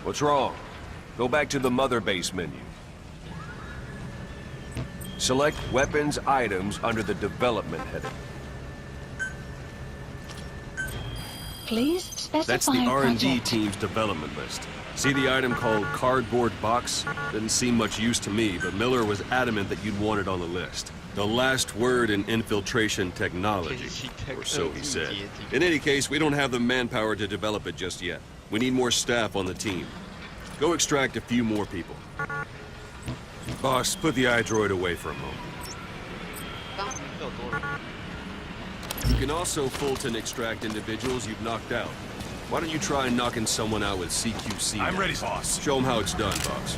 What's wrong? Go back to the mother base menu. Select Weapons Items under the Development heading. Please specify That's the R&D project. team's development list. See the item called Cardboard Box? Didn't seem much use to me, but Miller was adamant that you'd want it on the list. The last word in infiltration technology, or so he said. In any case, we don't have the manpower to develop it just yet. We need more staff on the team. Go extract a few more people. Boss, put the iDroid away for a moment. 当时比较多人。 You can also Fulton extract individuals you've knocked out. Why don't you try knocking someone out with CQC? I'm ready, boss. Show them how it's done, boss.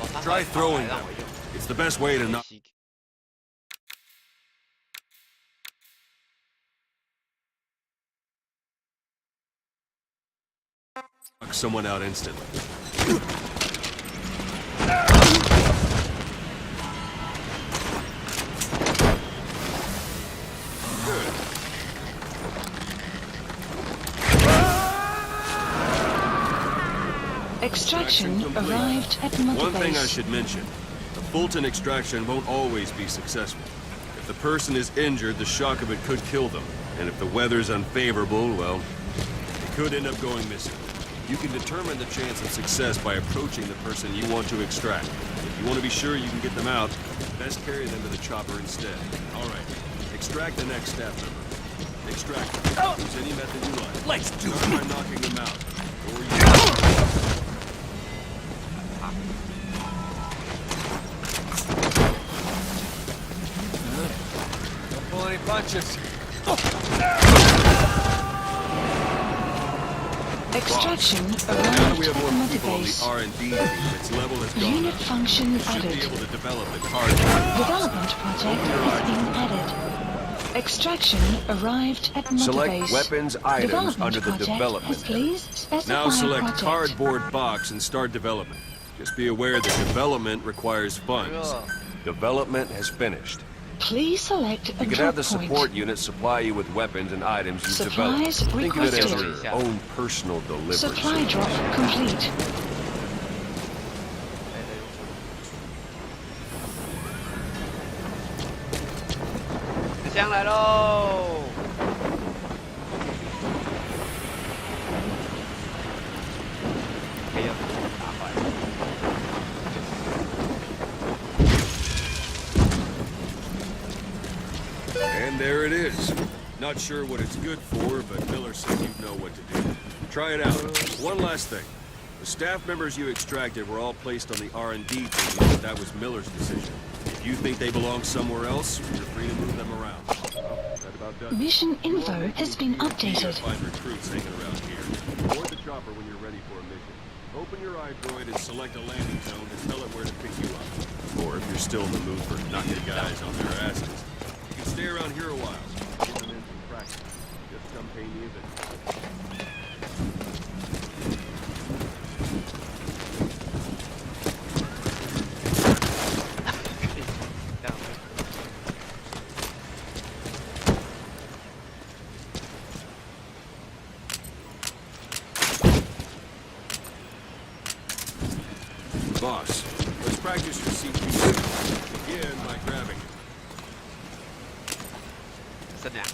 哦，他 Try 还 throwing 让 them. 我用。 It's the best way to knock someone out instantly. Good. Extraction complete. arrived at mother One thing I base. should mention. The Fulton extraction won't always be successful. If the person is injured, the shock of it could kill them. And if the weather's unfavorable, well, they could end up going missing. You can determine the chance of success by approaching the person you want to extract. If you want to be sure you can get them out, best carry them to the chopper instead. All right, extract the next staff member. Extract them. Use any method you like. Let's do Start it. by knocking them out. Or you... Don't pull any punches. Extraction Now that arrived we at have more mother people on the base. R&D team, its level has gone Unit up. function You should be added. able to develop it hard. Development project has been added. Extraction arrived at mother Select base. Weapons Items Development under the project Development has heading. please specify Now select project. Cardboard Box and start development. Just be aware that development requires funds. Development has finished. Please select a You can drop have the point. support unit supply you with weapons and items you've Supplies developed. Think of it as requested. your own personal delivery Supply service. drop complete.纸箱来喽！可以用打坏。 And there it is. Not sure what it's good for, but Miller said you'd know what to do. Try it out. One last thing. The staff members you extracted were all placed on the R&D team, but that was Miller's decision. If you think they belong somewhere else, you're free to move them around. Well, that about does it. Mission You info won't has been make it easier to updated. find recruits hanging around here. Board the chopper when you're ready for a mission. Open your iDroid and select a landing zone and tell it where to pick you up. Or if you're still in the mood for knocking guys on their asses, you can stay around here a while. Get them in some practice. Just come pay me a visit. Boss, let's practice your CQC. Begin by grabbing it. 这两个。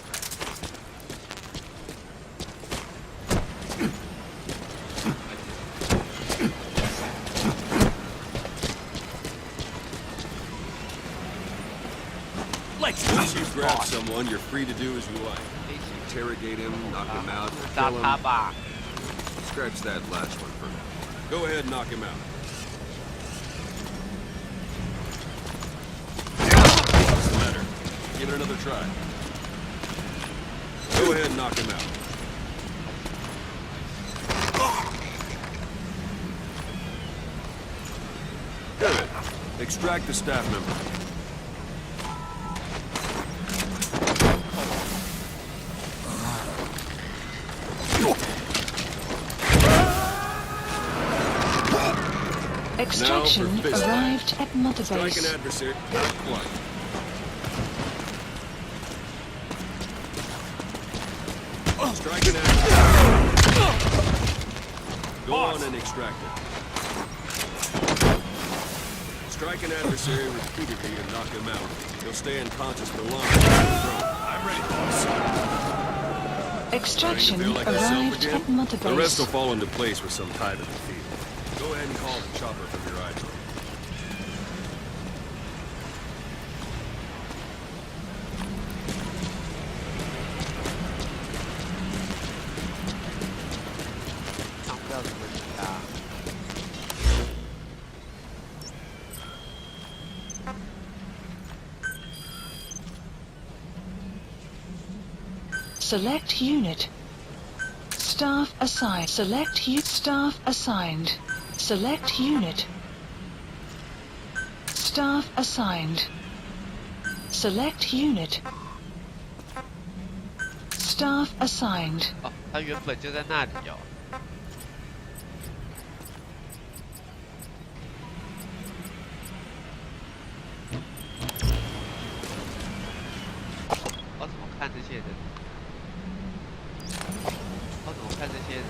Once you grab someone, you're free to do as you like. Interrogate him, knock him out, 打 kill 他 him. 吧！ Scratch that last one for now. Go ahead and knock him out. What's the matter? Give it another try. Go ahead and knock him out. Good. Extract the staff member. Extraction Now for fist arrived at mother Strike an base. adversary. Not quite. Strike an adversary. Go on and extract it. Strike an adversary repeatedly and knock him out. He'll stay unconscious for longer than the drone. I'm ready, boss. Extraction Feel like yourself arrived again? at Mother The rest will Base. fall into place with some time in the field. Go ahead and call the chopper from your iPhone.不要怎么打。Select unit. Staff assigned. Staff assigned. Select unit. Staff assigned. Select unit. Staff assigned. 哦，他原本就在那里哦。我怎么看这些人？我怎么看这些人？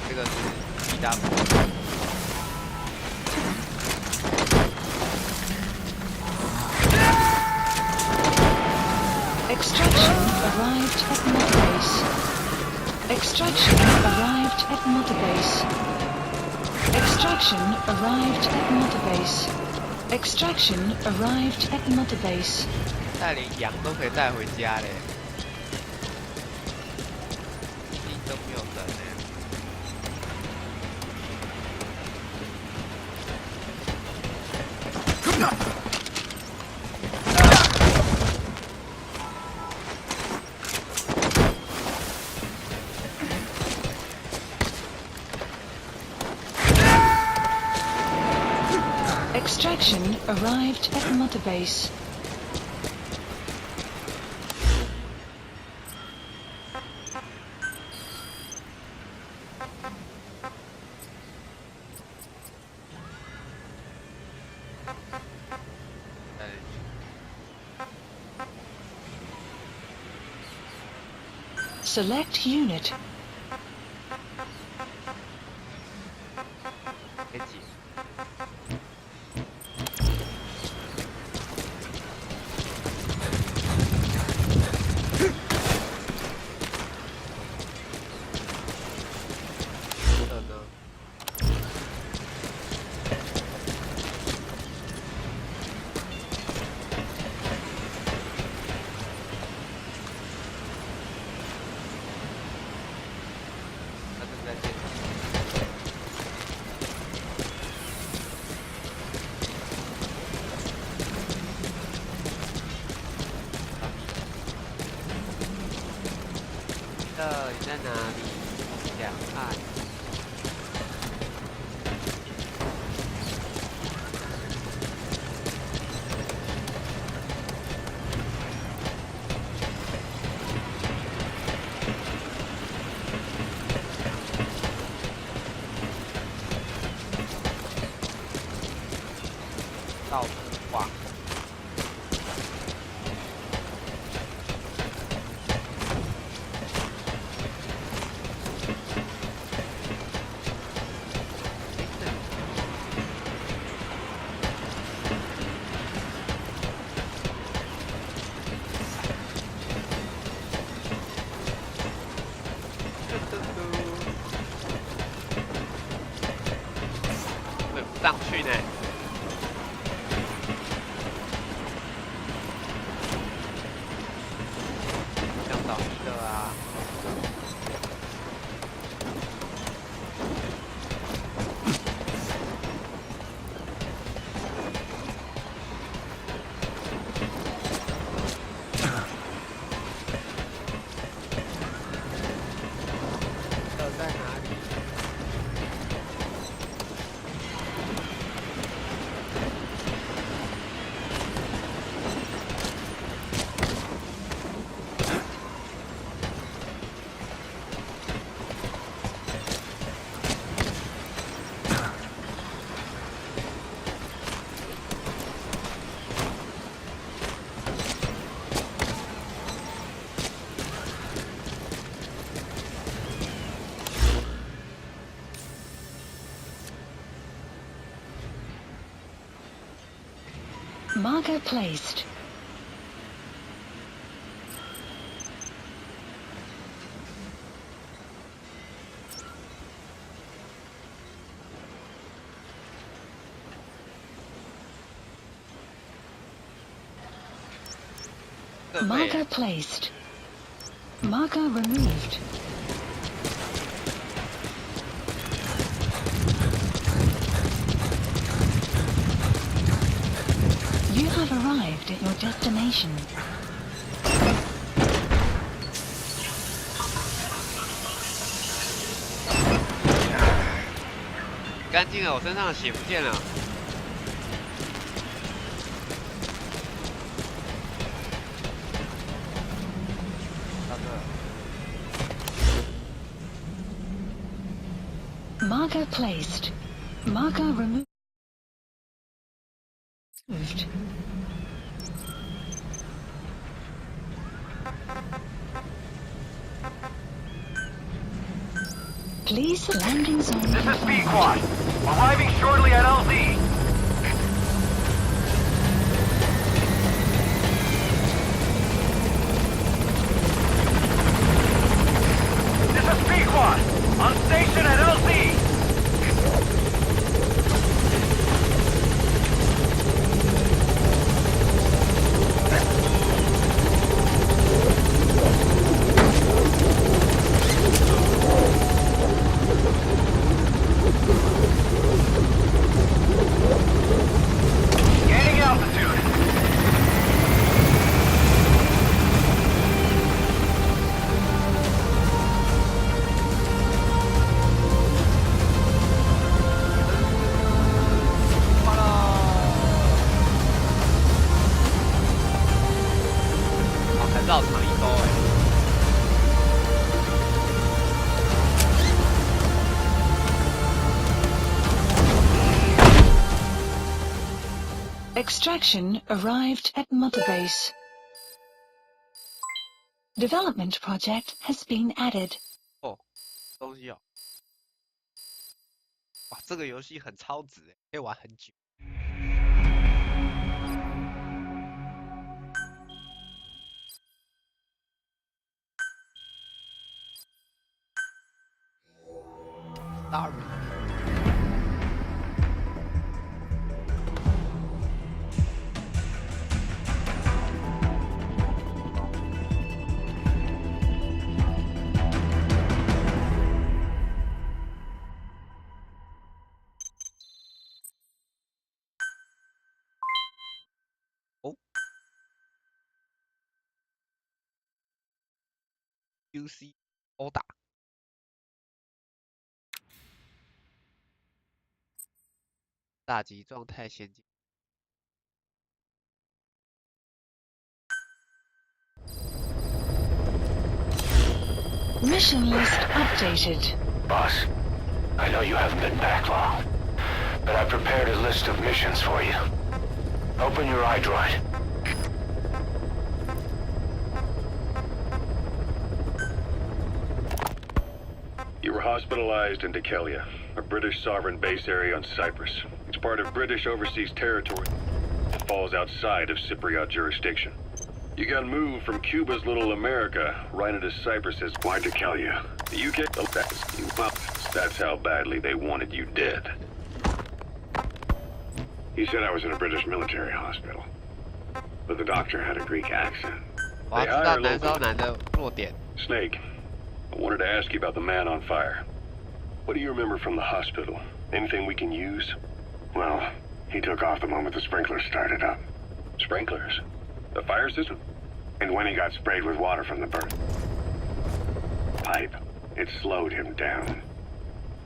这个是一大波。Extraction arrived at Mother Base. Extraction arrived at Mother Base. Extraction arrived at Mother Base. Extraction arrived at Mother Base. 带连羊都可以带回家嘞，你都没有人嘞。Extraction arrived at Mother Base. Select unit. 别急。这呢？他正在建。你在哪里？两岸。到处晃。Marker placed. Marker placed. Marker removed. You have arrived at your destination. 干净了，我身上的血不见了。大哥， Marker placed. Marker removed. Please landing zone. This is B-Quad. Arriving shortly at LZ. This is B-Quad. On station at LZ. Gaining altitude. Extraction arrived at Mother Base. Development project has been added. 哦，东西哦。哇，这个游戏很超值诶，可以玩很久。大人。QC 殴打，大级状态先进。Mission list updated. Boss, I know you haven't been back long, but I prepared a list of missions for you. Open your iDroid. You were hospitalized in Dekelia, a British sovereign base area on Cyprus. It's part of British overseas territory. It falls outside of Cypriot jurisdiction. You got moved from Cuba's Little America right into Cyprus's. Why Dekelia? The UK? Well, that's how badly they wanted you dead. He said I was in a British military hospital, but the doctor had a Greek accent. 我要知道燃烧男的弱点。 Snake, I wanted to ask you about the man on fire. What do you remember from the hospital? Anything we can use? Well, he took off the moment the sprinklers started up. Sprinklers? The fire system? And when he got sprayed with water from the burn pipe, it slowed him down.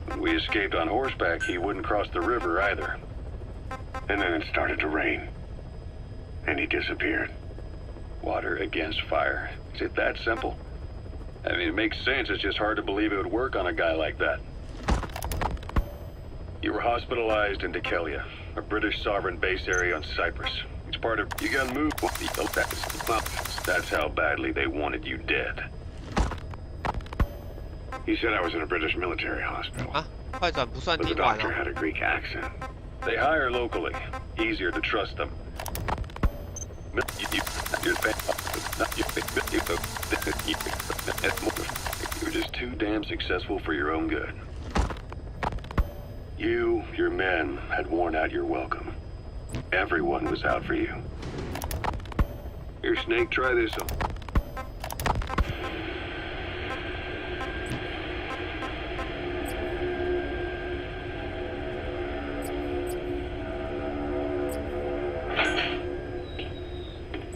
When we escaped on horseback, he wouldn't cross the river either. And then it started to rain. And he disappeared. Water against fire. Is it that simple? I mean, it makes sense. It's just hard to believe it would work on a guy like that. You were hospitalized in Dekelia, a British sovereign base area on Cyprus. It's part of... You got moved... Well, that's how badly they wanted you dead. He said I was in a British military hospital. 啊，快转不算 But the 听完 doctor 哦。 had a Greek accent. They hire locally. Easier to trust them. You're just too damn successful for your own good. You, your men, had worn out your welcome. Everyone was out for you. Here, Snake, try this on.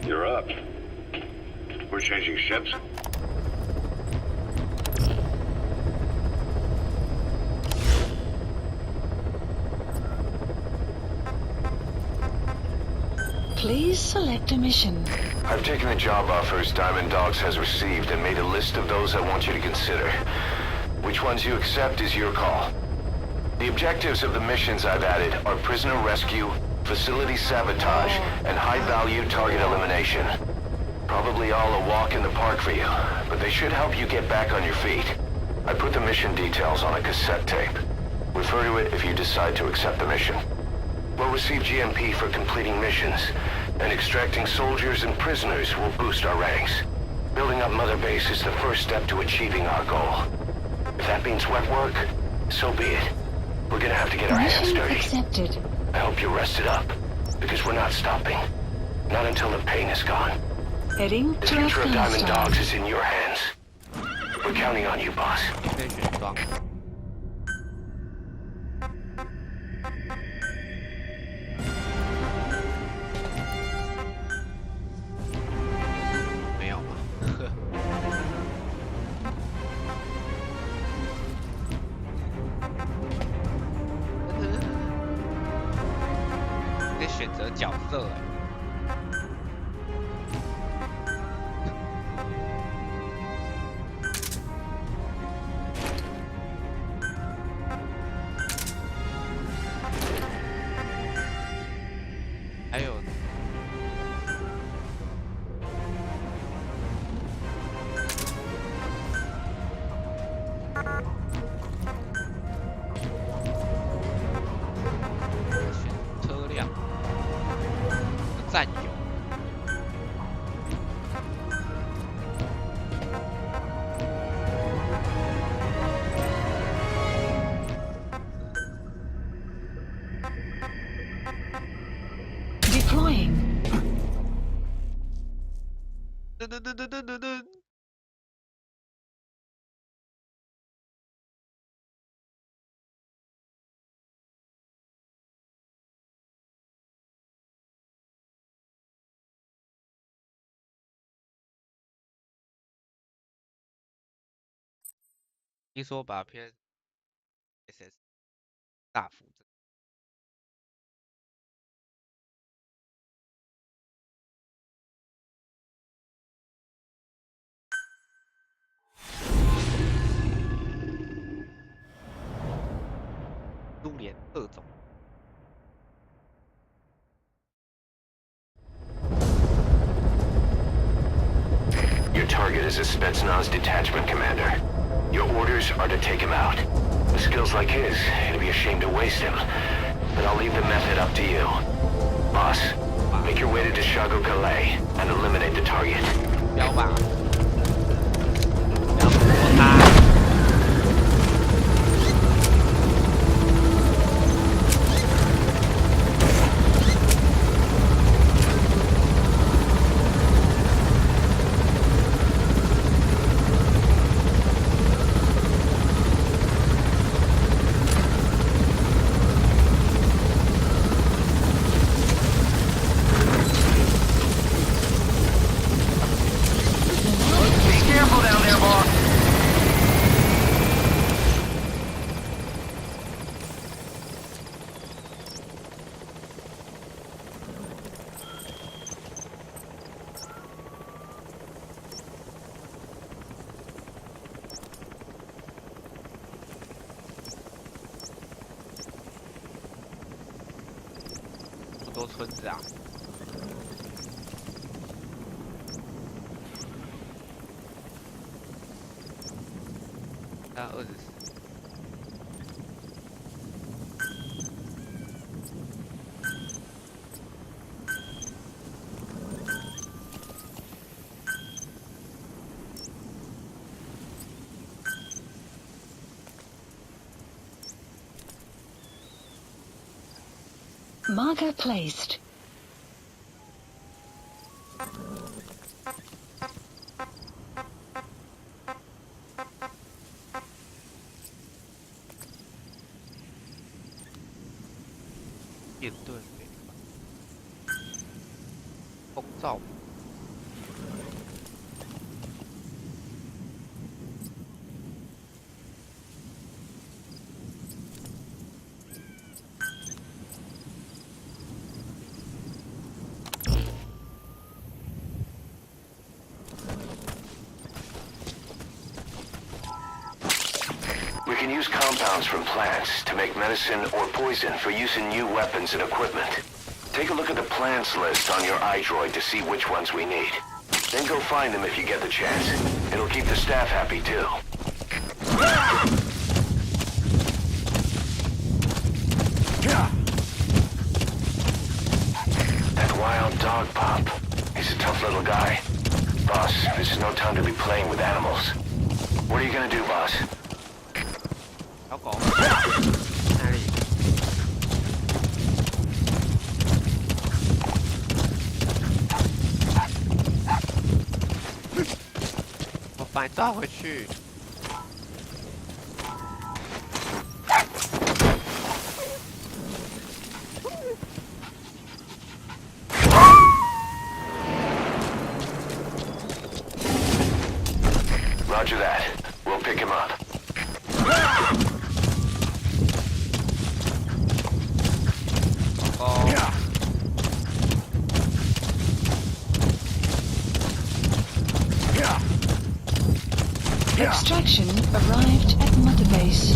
You're up. We're changing ships. Please select a mission. I've taken the job offers Diamond Dogs has received and made a list of those I want you to consider. Which ones you accept is your call. The objectives of the missions I've added are prisoner rescue, facility sabotage, and high-value target elimination. Probably all a walk in the park for you, but they should help you get back on your feet. I put the mission details on a cassette tape. Refer to it if you decide to accept the mission. We'll receive GMP for completing missions, and extracting soldiers and prisoners will boost our ranks. Building up Mother Base is the first step to achieving our goal. If that means wet work, so be it. We're gonna have to get our hands Mission dirty. accepted. I hope you're rested up, because we're not stopping. Not until the pain is gone. Heading The to future of Diamond Afghanistan. Dogs is in your hands. We're counting on you, boss. 可以选装。没有吗？可以选择角色哎。还有选车辆、战友。Deploying. 噔噔噔噔噔噔噔。听说把PS SS 大幅增。苏联特种。Your target is a Spetsnaz detachment commander. Your orders are to take him out. With skills like his, it'd be a shame to waste him. But I'll leave the method up to you. Boss, make your way to Dishago Calais and eliminate the target. 标靶。不要摸他。好多村子啊！但24。Marker placed.电盾给风罩。We can use compounds from plants to make medicine or poison for use in new weapons and equipment. Take a look at the plants list on your iDroid to see which ones we need. Then go find them if you get the chance. It'll keep the staff happy too. That wild dog pup. He's a tough little guy. Boss, this is no time to be playing with animals. What are you gonna do, boss? 小狗哪里？我把你抓回去。Roger that. We'll pick him up. Extraction arrived at Mother Base. .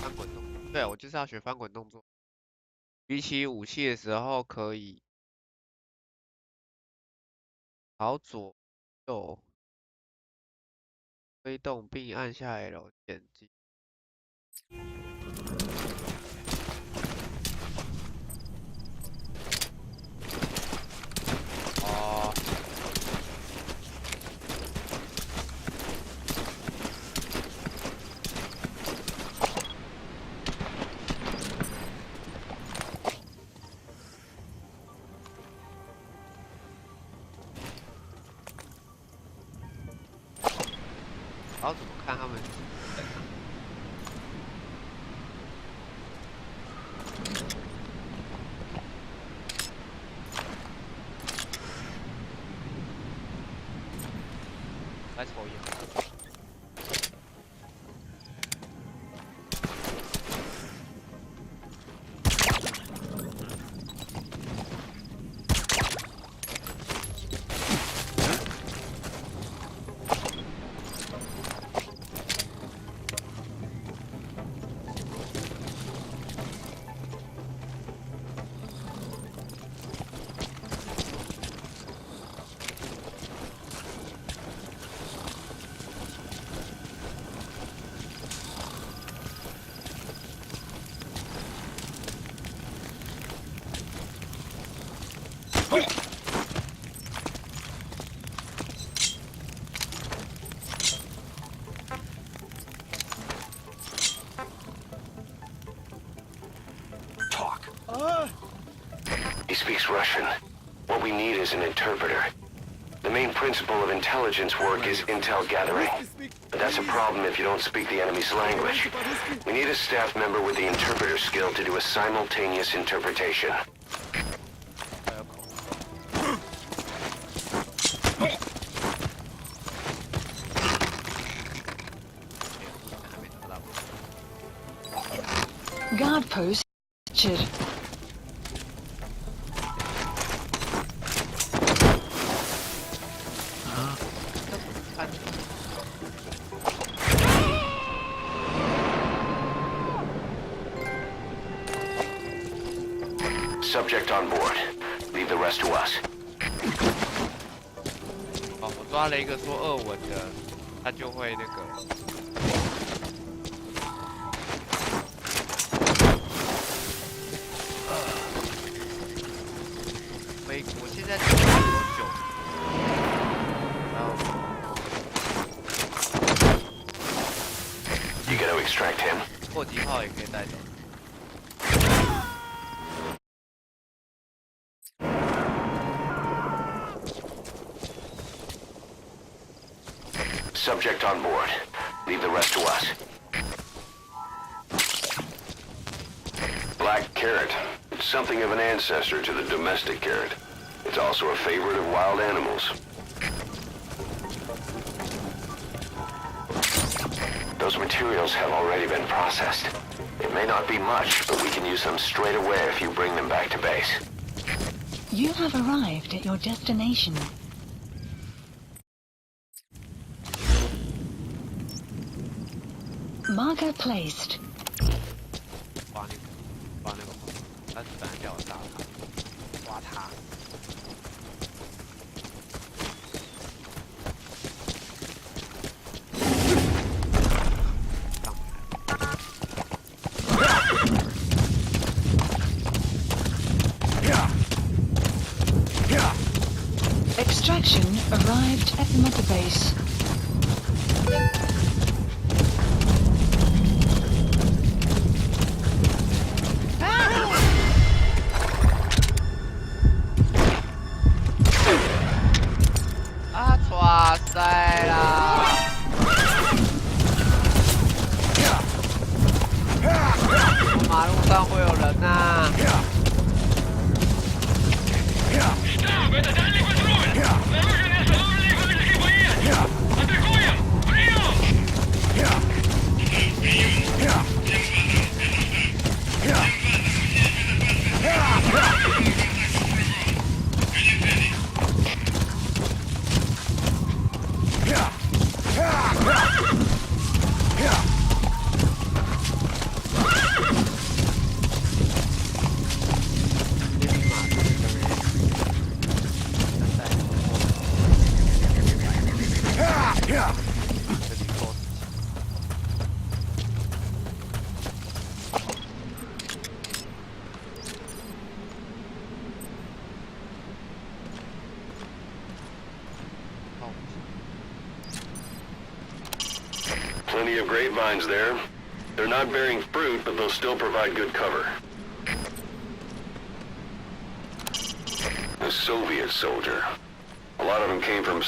翻滚动作，对，我就是要学翻滚动作。比起武器的时候，可以朝左右推动并按下 L 前进。哦。然后怎么看他们？来抽烟。He speaks Russian. What we need is an interpreter. The main principle of intelligence work is intel gathering. But that's a problem if you don't speak the enemy's language. We need a staff member with the interpreter skill to do a simultaneous interpretation. Guard post captured. Subject on board. Leave the rest to us. 哦，我抓了一个说2文的，他就会那个。extract him. 迫击炮也可以带走。 Subject on board. Leave the rest to us. Black carrot. It's something of an ancestor to the domestic carrot. It's also a favorite of wild animals. Those materials have already been processed. It may not be much, but we can use them straight away if you bring them back to base. You have arrived at your destination. Marker placed. 挖那个，但是本来叫我炸它，挖它。Extraction arrived at mother base. Plenty of grapevines there. They're not bearing fruit, but they'll still provide good cover. A Soviet soldier. A lot of them came from